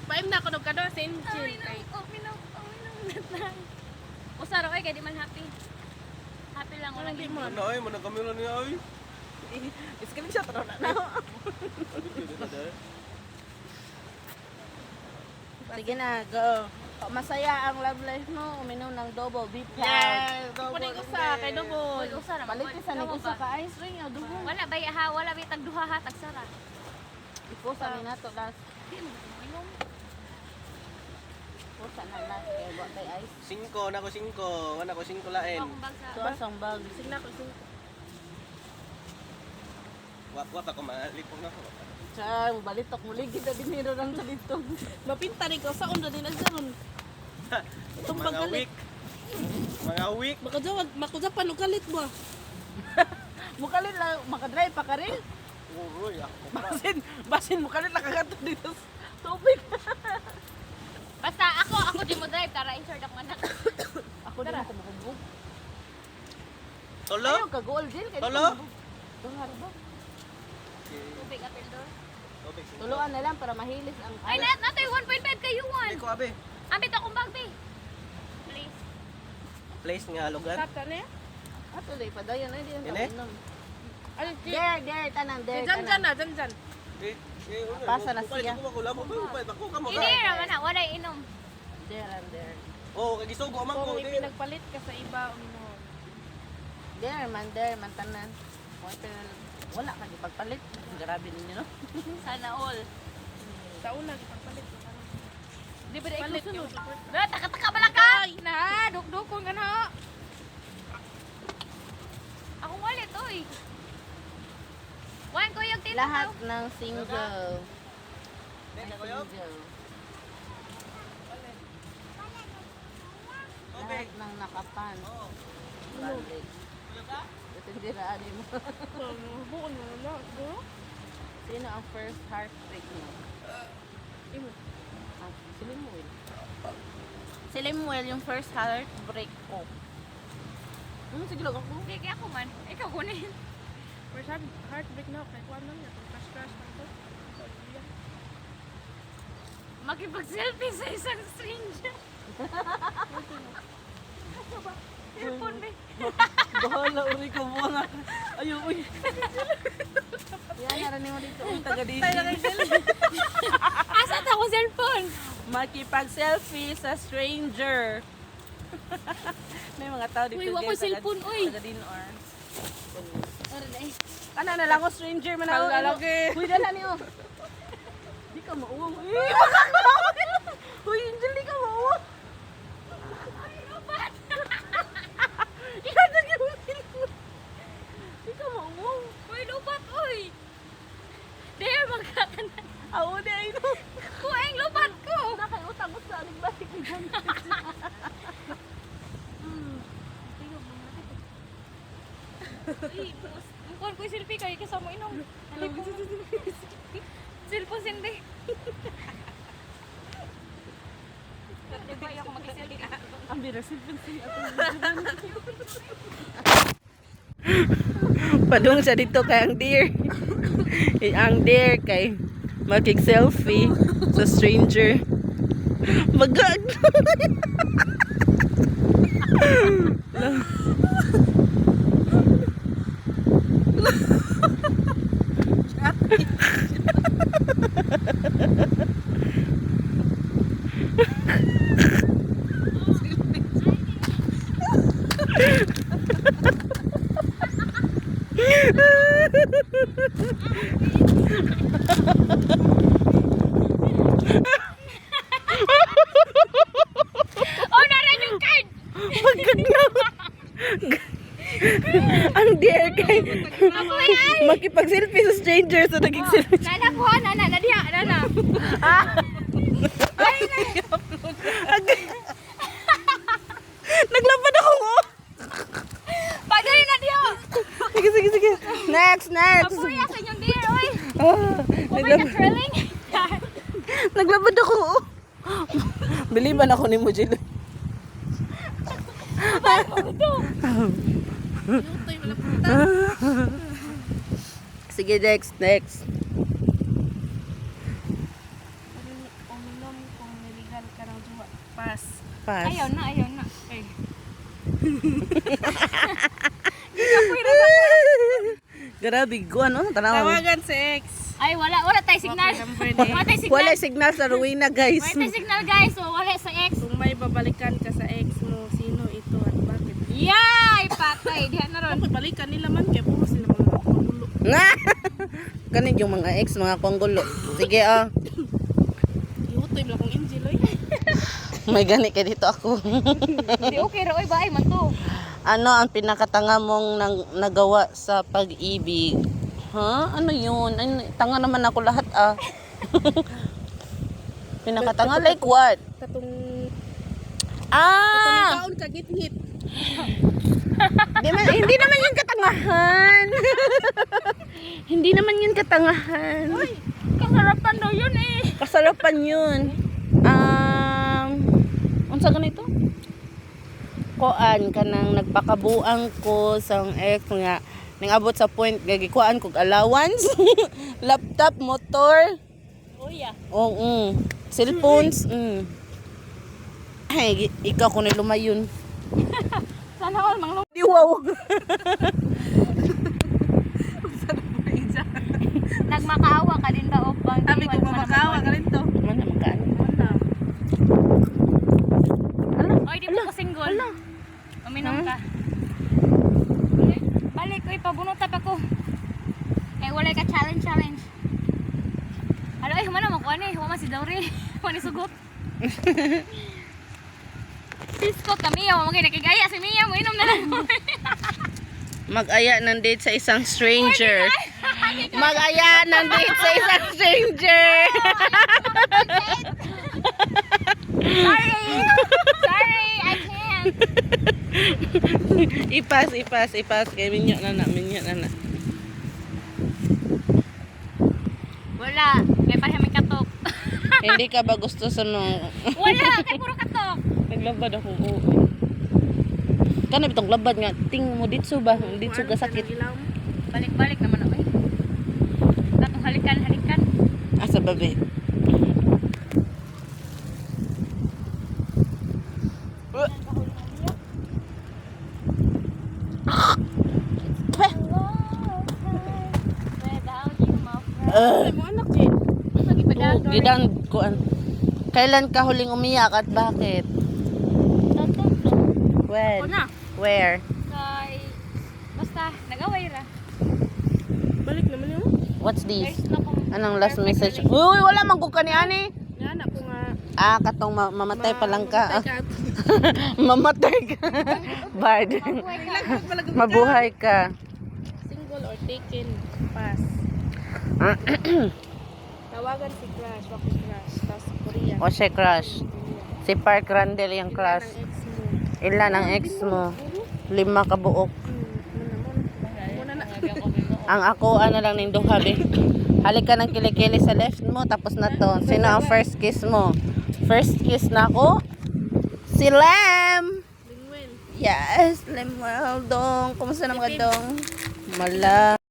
Paim na ako nung kano, Senjin. Usaro ay kay di man happy. Happy lang wala Hindi gid. mo. Ano ay, mana kamera niya ay. Screenshot ro na. Sige na, go. Masaya ang love life mo. Uminom ng double beef Yes, kunin ko sa kay Uy, Dobol. usara. Balik sa nag-usa ka ice ring. Dugo. Wala bay ha, wala bay tagduha ha tagsara. Ipusa ni nato last. Di mo inom. Ipusa na last. Kaya buat kay ice. 5 na ko 5. Wala ko 5 lain. Akong bag sa. Tuwas ang bag. Sige na ako. Wap ako malipong na ko. Sa balitok mo ligid na dinero lang sa dito. Mapinta rin ko sa undo din agdaron. Itong Mga pagkalit. week. Mga week. Makujapan og kalit mo. Mukalit lang, makadrive pa ka rin. Uy, ako pa. Basin mukalit lang kagato dito sa tubig. Basta ako di mo drive tara insert ako anak. Ako din ako makubog. Tolo? Ayaw ka goal din. Tolo? Tungar ba? Tubig apil door. Tuluan na lang para mahilis ang Ay natay 1.5 kayo Hindi one. ko abe. Ambit akong bag be. Please. Place nga lugar. Tap na ya. Ato day padayon na din Ini? inom. Ay, There, tanan, there. Jan jan na, jan jan. Pasa na siya. Ako lamo ba upay ako ka mo. Hindi naman na wala inom. There and there. Oh, kay gisugo man ko. Kung ipinagpalit ka sa iba, There man tanan. Wala ka di pagpalit. Grabe ninyo no. Sana all. sa una ipagpalit ko. Di ba Palit ikaw yung sunod? Taka bala ka. Ay na, dukdukon ka na. Akong wallet oy. Wan ko yung tito Lahat ko. ng single. Single. Single. Okay. Lahat ng nakapan. Balik. Ito hindi raan mo. Bukon mo na, bro. Sino ang first heartbreak mo? Imo. Ah, si Limuel. Si Limuel yung first heartbreak ko. Sige lang ako. Hindi kaya ako man. Ikaw kunin. First heartbreak na, kay kuwan lang yan. Crash lang to. Makipag-selfie sa isang stranger. Cellphone ba? Bahala, uri ko mo nga. Ayaw, uy. Yan, naranin mo dito. Ang taga-disi. Asa ta ko cellphone? Makipag-selfie sa stranger. May mga tao dito. Uy, wako cellphone, uy. Taga-dinor. Aray. Ano na lang ko, stranger man ako. Kalalagi. Uy, dala niyo. Di ka mauwang. Uy, uy, Angel, di ka mauwang. Ikaw na gawin mo. Di ka mauwang. Uy, lupat, uy. There, magkakanan. Ako na, ay no. Kueng, lupat ko. Nakaiutang ko sa aling balik ni John. Uy, mukhaan ko yung selfie kayo kasama inom. Alam ko. Cellphone sindi. Nagdagay ako mag-selfie. Ang birasin siya. Padung siya dito kay ang deer. Ang deer kay makig-selfie sa stranger. Magag. Oh, naran yung card! Ang deer kay makipag-selfie sa stranger sa naging selfie. Nana ko, nana, nadiha, nana. Naglapad ako mo. Pagay na diyo. Sige. Next. Papuya sa inyong dear, oy. Ah, Over the curling. naglapad ako. Biliban ako ni Mujil. Sige, next. Uminom Ipas. Ayaw na. Okay. Ikapoy rin ako. Grabe, guan, ano? Tanawan. Tawagan si ex. Ay, wala tayo signal. Wala tayo signal. Wala signal sa Rowena, guys. Wala tayo signal, guys. So, wala sa ex. Kung may babalikan ka sa ex mo, sino ito at bakit? Yay! Patay. Diyan na ron. Bakit balikan nila man kaya puro sila mga magulo. Nga! Kanin yung mga ex, mga konggulo. Sige, ah. Iutoy mo lang kong Angel, oy. May gani kay dito ako. Hindi okay ra. Oy, baay man to. Ano ang pinakatanga mong nagawa sa pag-ibig? Ha? Ano yun? Ay, tanga naman ako lahat, ah. Pinakatanga, like what? Katong Ah! kaon ka git-ngit. Hindi naman yun katangahan. Hindi naman yun katangahan. Kasarapan daw yun eh. Kasarapan yun. Unsa ganito? Kuan kanang nagpakabuang ko sa ex nga ningabot sa point gagikuan kog allowance, laptop, motor, Uya. oo, cellphones. Ay, ikaw ko na lumayon. Sana all mang Di wow. nagmakaawa ka din daw bang. Abi ko mamakawa ka rin to. Mana makaan? Oy, di po ko single. Uminom ka. Balik ko ipabunot pa ko. Eh wala ka challenge. Alo eh humana mo ko ani, humana si Dawri. Humana sugot. Pisko kami, mo kay nakigaya si Mia mo inom na lang. Mag-aya ng date sa isang stranger. Mag-aya ng date sa isang stranger. Sorry, I can't. Ipas. Kaya minyo na. Wala, may pa kami katok. Hindi ka ba gusto sa mga... Wala, kay puro katok. Naglabad ako, oo. Kana bitong labad nga, ting mo ditso ba? Ditso ka sakit. Balik-balik naman ako eh. Katong halikan. Asa babe? Ay mo anak din. Gidang kuan. Kailan ka huling umiyak at bakit? When? na. Where? Basta, nag-away ra. Balik naman yun. What's this? There's no Anong last message? Uy, wala man ko kani ani. Yan ako nga. Katong mamatay pa lang ka. Mamatay Mamatay ka. Bad. Mabuhay ka. Single or taken. Pass. Tawagan si Crush. Wako Crush. Tapos Korea. O siya crush. Si Park Randall yung crush. Ilan ang ex mo? Ilan ang ex mo? 5 ka buok. Muna na. Ang ako, ano lang ning duha, be. Halik ka ng kilikili sa left mo, tapos na to. Sino ang first kiss mo? First kiss na ako? Si Lem! Lingwen. Yes, Lem Weldong. Kumusta na mga dong? Mala.